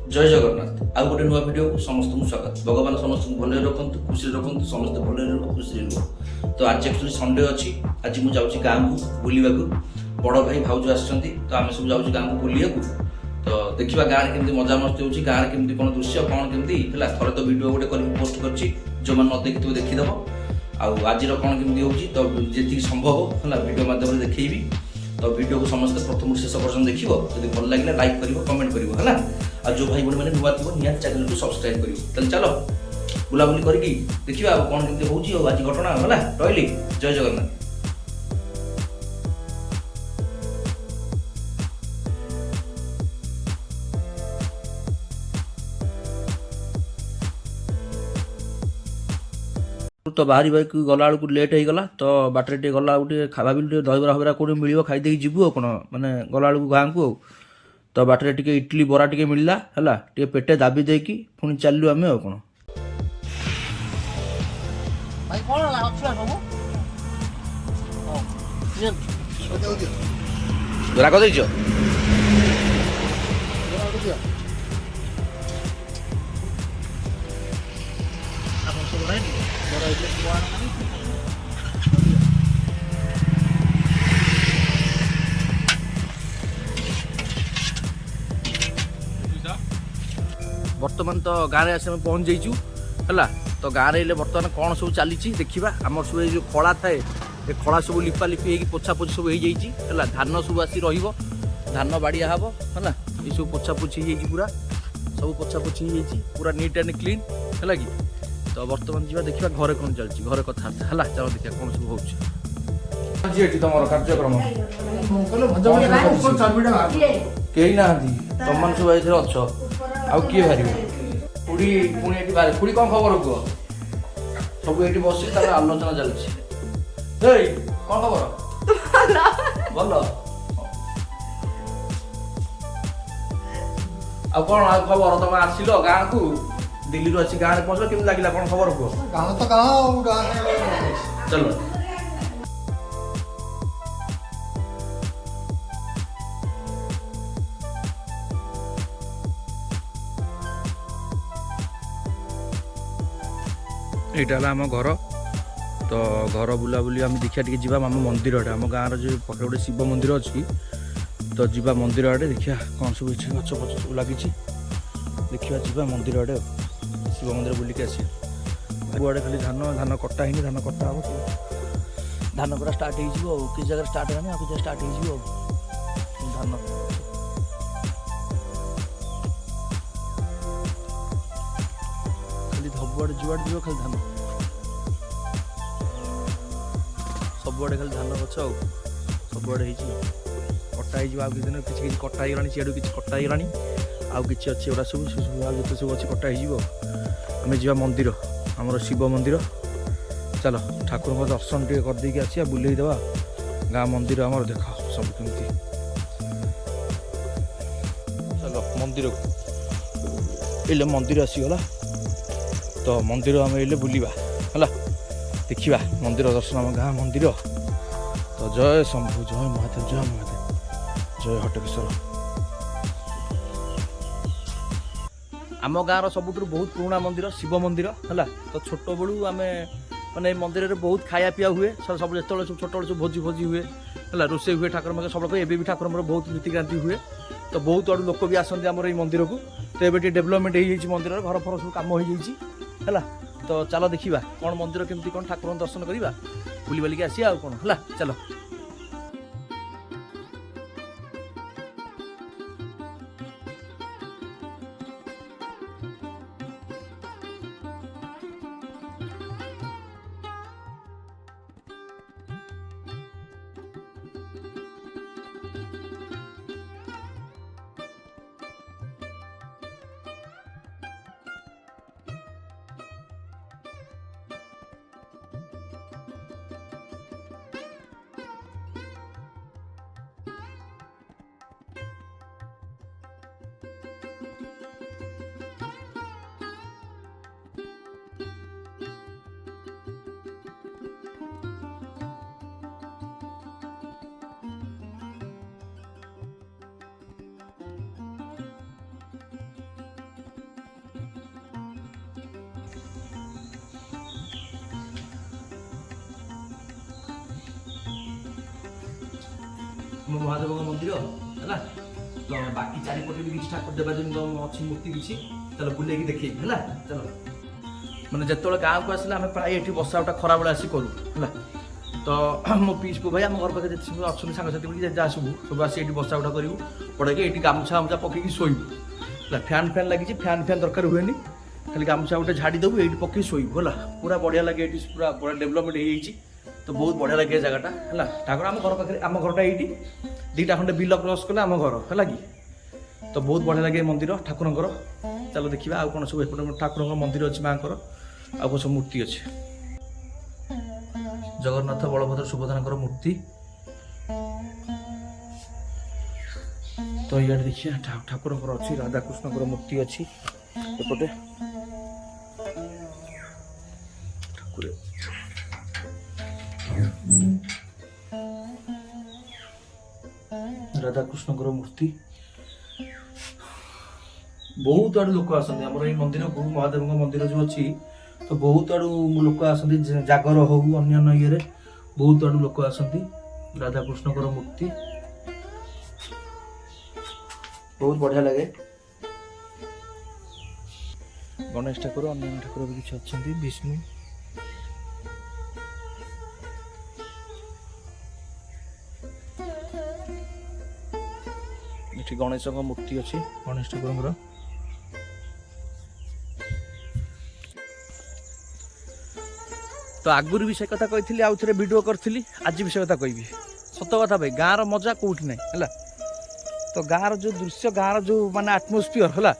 जय जगन्नाथ आउ गोटे नुआ भिडियो समस्त स्वागत। भगवान समस्त भले रखु खुशी रखु समस्त भले खुशी रुह। तो आज एक्चुअली संडे अच्छी आज मुझे जाऊँगी गाँव को बुलवा बड़ भाई भाउज आसछंती तो आम सब जाऊँ गाँव को बुलिया तो देखा गाँव में केमती मजा मस्ती होची गाँव में केमती कौन दृश्य कौन केमती है थोड़े तो वीडियो गोटे कर पोस्ट कर जो मैंने न देखी देखीदेव आज कौन केमती होची तो जी संभव है वीडियो माध्यम देखी तो वीडियो को समस्त प्रथम शेष पर्यटन देखिए जब भल लगे लाइक कर कमेंट कर आ जो भाई भाई नुआ थी निहाती चैनल को सब्सक्राइब कर चलो बुलाबुली करके देखा कौन केमती हो आज घटना है रही जय जगन्नाथ। तो बाहरी बाइक गला बेलू लेट हो गला तो बाटर टे गला गोटे भाविलु दहीबरा हबरा कौटे मिल खाईदे जीवु कौन माने गला बेलू गाँव को तो बाटर टे इडली बरा टे मिलला है टे पेटे दाबी देकी पुणी चलू आम कौन राग देच बर्तमान तो गाँव में आसे पहुँच जाइचु है तो गाँव में बर्तमान कौन सब चली देखा आम सब जो खड़ा थाए ये खड़ा सब लिपा लिपि हो पोछापोछि सब हो धान सब आसी धान बाड़िया हम है ये सब पोछापोछि पूरा सब पोछापोछि पूरा नीट एंड क्लीन है कि तो बर्तमान जी देखा घरे कौन चलती घरे कथबार्ता है चलो देखा कौन सब हो तुम कार्यक्रम कहीं ना तुम मान सब ये अच्छ आउ किए बाहर खुड़ी पुणी ये बाहर खुड़ी कौन खबर कह सब ये बस आलोचना चलती कौन खबर भल आ कौन खबर तुम आसिल गाँव को दिल्ली रू गाँव में पहुँचल केमी लगे कौन खबर कह गाँव तो गाँव चलो यहाँ आम घर तो घर बुलाबुली आम देखा टे जा आम मंदिर आड़े आम गाँव जो पाखे गोटे शिव मंदिर अच्छी तो जीवा मंदिर आड़े देखा कौन सब गच फच सब लगी देखा जा मंदिर आड़े शिव मंदिर बुलिक आस बुआड़े खाली धान धान कटा है धान कटा हम धान कटा स्टार्ट हो किस जगह स्टार्ट है आपको स्टार्ट हो धान खाली सबुआड़े जुआड़े जीव खाली धान सबुआड़े खाली धान गछ सबुआड़े कटा हो दिन किसी कटा हो सीआड़ किसी कटा हो आउ कि अच्छे एटा सब जो सब अच्छे कटा हो आम जा मंदिर आमर शिव मंदिर चलो ठाकुर का दर्शन टे करदेकी आसिया बुलेदे गाँ मंदिर आमर देख सब कमी चलो मंदिर को ये मंदिर आसीगला तो मंदिर आम ये बुलवा है देखा मंदिर दर्शन आम गाँ मंदिर तो जय शंभु जय महादेव जय हटकेश्वर आम गाँव सबुठ बहुत पुराना मंदिर शिव मंदिर है तो छोट बड़ू आम माने मंदिर में बहुत खाया पिया हुए सब जो छोट सब भोजी भोजी हुए है रोसे हुए ठाकुर माके सब एवं ठाकुर बहुत नीतिक्रांति हुए तो बहुत आड़ू लोक भी आसती आम ये मंदिर को तो ये डेभलपमेंट हो मंदिर घर फर सब कम है तो चलो देखा कौन मंदिर केमती कौन ठाकुर दर्शन करवा बुली बालिक आसिया कौन है चलो ମହାଦେବଙ୍କ ମନ୍ଦିର ହେଲା। ତ ବାକି ଚାରିପଟେ ବି କିଛି ଠାକୁର ଦେବାଦେବୀଙ୍କ ଅଛି ମୂର୍ତ୍ତି କିଛି, ଚାଲ ବୁଲେଇକି ଦେଖେଇବି ହେଲା। ଚାଲ ମାନେ ଯେତେବେଳେ ଗାଁକୁ ଆସିଲେ ଆମେ ପ୍ରାୟ ଏଠି ବସା ଉଠା ଖରାବେଳେ ଆସି କରୁ ହେଲା। ତ ମୋ ପିଇସି ପୁଅ ଭାଇ ଆମ ଘର ପାଖରେ ଯେତେ ସବୁ ଅଛନ୍ତି ସାଙ୍ଗସାଥି ବୋଲି ଯାହା ସବୁ ଆସି ଏଠି ବସା ଉଠା କରିବୁ, ପଡ଼େଇକି ଏଠି ଗାମୁଛା ପକେଇକି ଶୋଇବୁ ହେଲା। ଫ୍ୟାନ୍ ଲାଗିଛି, ଫ୍ୟାନ୍ ଦରକାର ହୁଏନି, ଖାଲି ଗାମୁଛା ଗୋଟେ ଝାଡ଼ି ଦେବୁ, ଏଇଠି ପକେଇ ଶୋଇବୁ ହେଲା। ପୁରା ବଢ଼ିଆ ଲାଗେ, ଏଠି ପୁରା ବଢ଼ିଆ ଡେଭଲପମେଣ୍ଟ ହେଇଯାଇଛି, ତ ବହୁତ ବଢ଼ିଆ ଲାଗେ ଏ ଜାଗାଟା ହେଲା। ଠାକୁର ଆମ ଘର ପାଖରେ, ଆମ ଘରଟା ଏଇଠି 2ଟା ଖଣ୍ଡେ ବିଲ କ୍ରସ୍ କଲେ ଆମ ଘର ହେଲା କି। ତ ବହୁତ ବଢ଼ିଆ ଲାଗେ ମନ୍ଦିର ଠାକୁରଙ୍କର। ଚାଲ ଦେଖିବା ଆଉ କ'ଣ ସବୁ ଏପଟେ ଠାକୁରଙ୍କ ମନ୍ଦିର ଅଛି, ମାଆଙ୍କର ଆଉ କ'ଣ ସବୁ ମୂର୍ତ୍ତି ଅଛି। ଜଗନ୍ନାଥ, ବଳଭଦ୍ର, ସୁଭଦ୍ରାଙ୍କର ମୂର୍ତ୍ତି। ତ ଇଆଡ଼େ ଦେଖିବା ଠାକୁରଙ୍କର ଅଛି, ରାଧାକୃଷ୍ଣଙ୍କର ମୂର୍ତ୍ତି ଅଛି ଏପଟେ। ଠାକୁର ରାଧାକୃଷ୍ଣଙ୍କର ମୂର୍ତ୍ତି। ବହୁତ ଆଡୁ ଲୋକ ଆସନ୍ତି ଆମର ଏଇ ମନ୍ଦିରକୁ, ମହାଦେବଙ୍କ ମନ୍ଦିର ଯୋଉ ଅଛି, ତ ବହୁତ ଆଡୁ ଲୋକ ଆସନ୍ତି, ଜାଗର ହଉ ଅନ୍ୟାନ୍ୟ ଇଏରେ ବହୁତ ଆଡୁ ଲୋକ ଆସନ୍ତି। ରାଧାକୃଷ୍ଣଙ୍କର ମୂର୍ତ୍ତି ବହୁତ ବଢିଆ ଲାଗେ। ଗଣେଶ ଠାକୁର, ଅନ୍ୟାନ୍ୟ ଠାକୁର ବି କିଛି ଅଛନ୍ତି, ବିଷ୍ଣୁ। ଏଠି ଗଣେଶଙ୍କ ମୂର୍ତ୍ତି ଅଛି, ଗଣେଶ ଠାକୁରଙ୍କର। ତ ଆଗରୁ ବି ସେ କଥା କହିଥିଲି, ଆଉ ଥରେ ଭିଡ଼ିଓ କରିଥିଲି, ଆଜି ବି ସେ କଥା କହିବି। ସତ କଥା ଭାଇ, ଗାଁର ମଜା କୋଉଠି ନାହିଁ ହେଲା। ତ ଗାଁର ଯୋଉ ଦୃଶ୍ୟ, ଗାଁର ଯୋଉ ମାନେ ଆଟମୋସ୍ଫିୟର ହେଲା,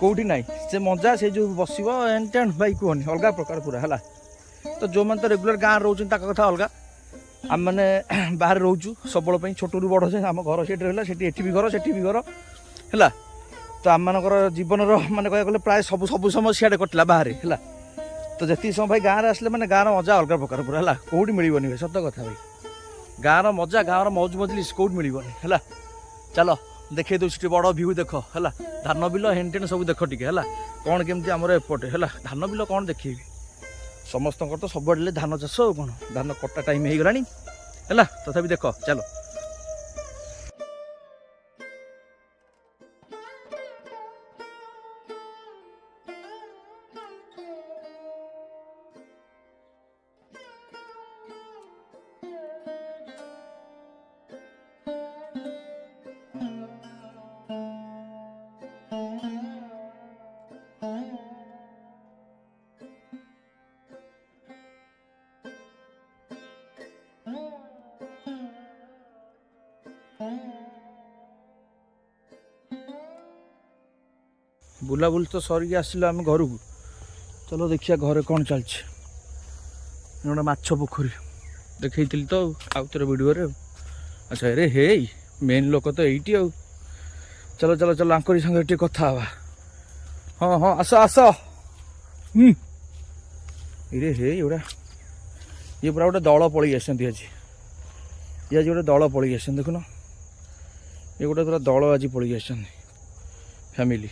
କୋଉଠି ନାହିଁ ସେ ମଜା। ସେ ଯୋଉ ବସିବ ଏଣ୍ଟେନ୍ ଭାଇ କୁହନି, ଅଲଗା ପ୍ରକାର ପୁରା ହେଲା। ତ ଯୋଉମାନେ ତ ରେଗୁଲାର ଗାଁରେ ରହୁଛନ୍ତି ତାଙ୍କ କଥା ଅଲଗା, ଆମେମାନେ ବାହାରେ ରହୁଛୁ ସବୁବେଳେ ପାଇଁ, ଛୋଟରୁ ବଡ଼ ଯାଏଁ ଆମ ଘର ସେଠି ରହିଲା, ସେଠି ଏଠି ବି ଘର, ସେଠି ବି ଘର ହେଲା। ତ ଆମମାନଙ୍କର ଜୀବନର ମାନେ କହିବାକୁ ଗଲେ ପ୍ରାୟ ସବୁ ସମୟ ସିଆଡ଼େ କଟିଲା ବାହାରେ ହେଲା। ତ ଯେତିକି ସମୟ ଭାଇ ଗାଁରେ ଆସିଲେ ମାନେ ଗାଁର ମଜା ଅଲଗା ପ୍ରକାର ପୁରା ହେଲା, କୋଉଠି ମିଳିବନି ଭାଇ, ସତ କଥା ଭାଇ। ଗାଁର ମଜା, ଗାଁର ମୌଜ ମଜଲିସ୍ କୋଉଠି ମିଳିବନି ହେଲା। ଚାଲ ଦେଖେଇ ଦେଉଛି ଟିକେ ବଡ଼ ଭିଉ ଦେଖ ହେଲା। ଧାନ ବିଲ ହେଣ୍ଟେନ୍ ସବୁ ଦେଖ ଟିକେ ହେଲା, କ'ଣ କେମିତି ଆମର ଏପଟେ ହେଲା। ଧାନ ବିଲ କ'ଣ ଦେଖେଇବି, ସମସ୍ତଙ୍କର ତ ସବୁଆଡ଼େ ଧାନ ଚାଷ ଆଉ କ'ଣ। ଧାନ କଟା ଟାଇମ୍ ହେଇଗଲାଣି ହେଲା, ତଥାପି ଦେଖ ଚାଲ। ବୁଲାବୁଲି ତ ସରିକି ଆସିଲୁ ଆମେ ଘରକୁ। ଚାଲ ଦେଖିବା ଘରେ କ'ଣ ଚାଲିଛି। ଗୋଟେ ମାଛ ପୋଖରୀ ଦେଖେଇଥିଲି ତ ଆଉ ଥରେ ଭିଡ଼ିଓରେ। ଆଚ୍ଛା ଆରେ ହେଇ ମେନ୍ ଲୋକ ତ ଏଇଠି ଆଉ। ଚାଲ ଚାଲ ଚାଲ ଆଙ୍କରି ସାଙ୍ଗରେ ଟିକେ କଥା ହେବା। ହଁ ହଁ ଆସ ଆସ। ଏରେ ହେଇ ଏଗୁଡ଼ା ଇଏ ପୁରା ଗୋଟେ ଦଳ ପଳେଇ ଆସିଛନ୍ତି ଆଜି। ଇଏ ଆଜି ଗୋଟେ ଦଳ ପଳେଇ ଆସିଛନ୍ତି, ଦେଖୁନ ଇଏ ଗୋଟେ ପୁରା ଦଳ ଆଜି ପଳେଇ ଆସିଛନ୍ତି ଫ୍ୟାମିଲି।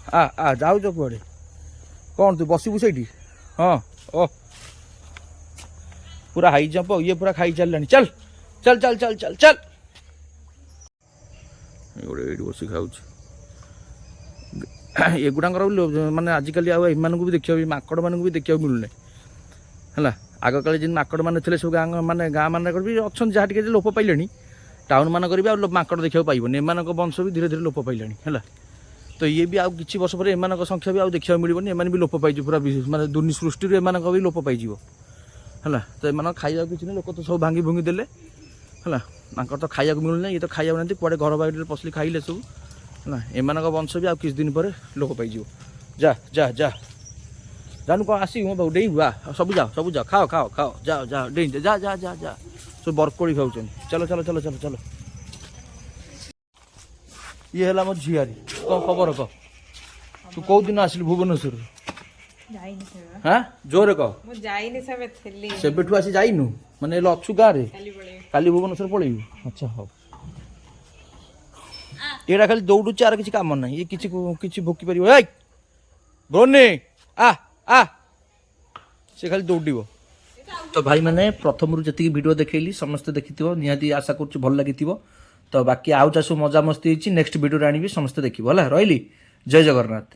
ଯାଉଛ କୁଆଡ଼େ? କ'ଣ ତୁ ବସିବୁ ସେଇଠି? ହଁ ଓ ପୁରା ହାଇ ଜମ୍ପ, ଇଏ ପୁରା ଖାଇ ଚାଲିଲାଣି। ଚାଲ ଚାଲ ଚାଲ ଚାଲ ଚାଲ ଚାଲ। ଗୋଟେ ଏଇଠି ବସି ଖାଉଛି। ଏଗୁଡ଼ାଙ୍କର ମାନେ ଆଜିକାଲି ଆଉ ଏମାନଙ୍କୁ ବି ଦେଖିବାକୁ, ମାଙ୍କଡ଼ମାନଙ୍କୁ ବି ଦେଖିବାକୁ ମିଳୁନାହିଁ ହେଲା। ଆଗକାଳେ ଯେମିତି ମାଙ୍କଡ଼ମାନେ ଥିଲେ ସବୁ ଗାଁ ମାନଙ୍କର ବି ଅଛନ୍ତି, ଯାହା ଟିକେ ଲୋପ ପାଇଲେଣି। ଟାଉନ୍ ମାନଙ୍କରେ ବି ଆଉ ମାଙ୍କଡ଼ ଦେଖିବାକୁ ପାଇବନି। ଏମାନଙ୍କ ବଂଶ ବି ଧୀରେ ଧୀରେ ଲୋପ ପାଇଲାଣି ହେଲା। ତ ଇଏ ବି ଆଉ କିଛି ବର୍ଷ ପରେ ଏମାନଙ୍କ ସଂଖ୍ୟା ବି ଆଉ ଦେଖିବାକୁ ମିଳିବନି। ଏମାନେ ବି ଲୋପ ପାଇଯିବ ପୁରା, ମାନେ ଦୁନି ସୃଷ୍ଟିରୁ ଏମାନଙ୍କ ବି ଲୋପ ପାଇଯିବ ହେଲା। ତ ଏମାନଙ୍କ ଖାଇବାକୁ କିଛି ନାହିଁ, ଲୋକ ତ ସବୁ ଭାଙ୍ଗି ଭୁଙ୍ଗି ଦେଲେ ହେଲା। ତାଙ୍କର ତ ଖାଇବାକୁ ମିଳୁନାହିଁ, ଇଏ ତ ଖାଇବାକୁ ନାହାନ୍ତି, କୁଆଡ଼େ ଘର ବାଡ଼ିରେ ପଶିଲି ଖାଇଲେ ସବୁ ହେଲା। ଏମାନଙ୍କ ବଂଶ ବି ଆଉ କିଛି ଦିନ ପରେ ଲୋପ ପାଇଯିବ। ଯା ଯା ଯା ଜାନୁ କ'ଣ ଆସିବୁ ମୋ ପାଖକୁ ଡେଇଁବୁ? ସବୁ ଯାଅ ସବୁ ଯାଅ, ଖାଅ ଖାଅ ଖାଅ, ଯାଅ ଯାଅ ଡେଇଁ ଯା ଯା ଯା ଯା। ସବୁ ବରକୋଳି ଖାଉଛନ୍ତି। ଚାଲ ଚାଲ ଚାଲ ଚାଲ ଚାଲ। ଇଏ ହେଲା ମୋ ଝିଆରୀ। କ'ଣ ଖବର କହ? ତୁ କୋଉ ଦିନ ଆସିଲୁ ଭୁବନେଶ୍ୱରରୁ? ହଁ ଜୋରେ କହ। ସେବେଠୁ ଆସି ଯାଇନୁ ମାନେ ହେଲେ ଅଛୁ ଗାଁରେ? କାଲି ଭୁବନେଶ୍ୱର ପଳେଇବୁ? ଆଚ୍ଛା ହଉ। ଏଇଟା ଖାଲି ଦୌଡୁଛି, ଆର କିଛି କାମ ନାହିଁ। ଇଏ କିଛି ଭୋକି ପାରିବ? ଏଇ ବୋନି ଆ ଆ, ସେ ଖାଲି ଦୌଡ଼ିବ। ତ तो भाई मैंने प्रथम जी वीडियो देखली समस्ते देखी निहाती आशा कर भल लगी तो बाकी आउ चाषु मजा मस्ती नेक्स्ट वीडियो आनी समस्ते देखिए है रही जय जगन्नाथ।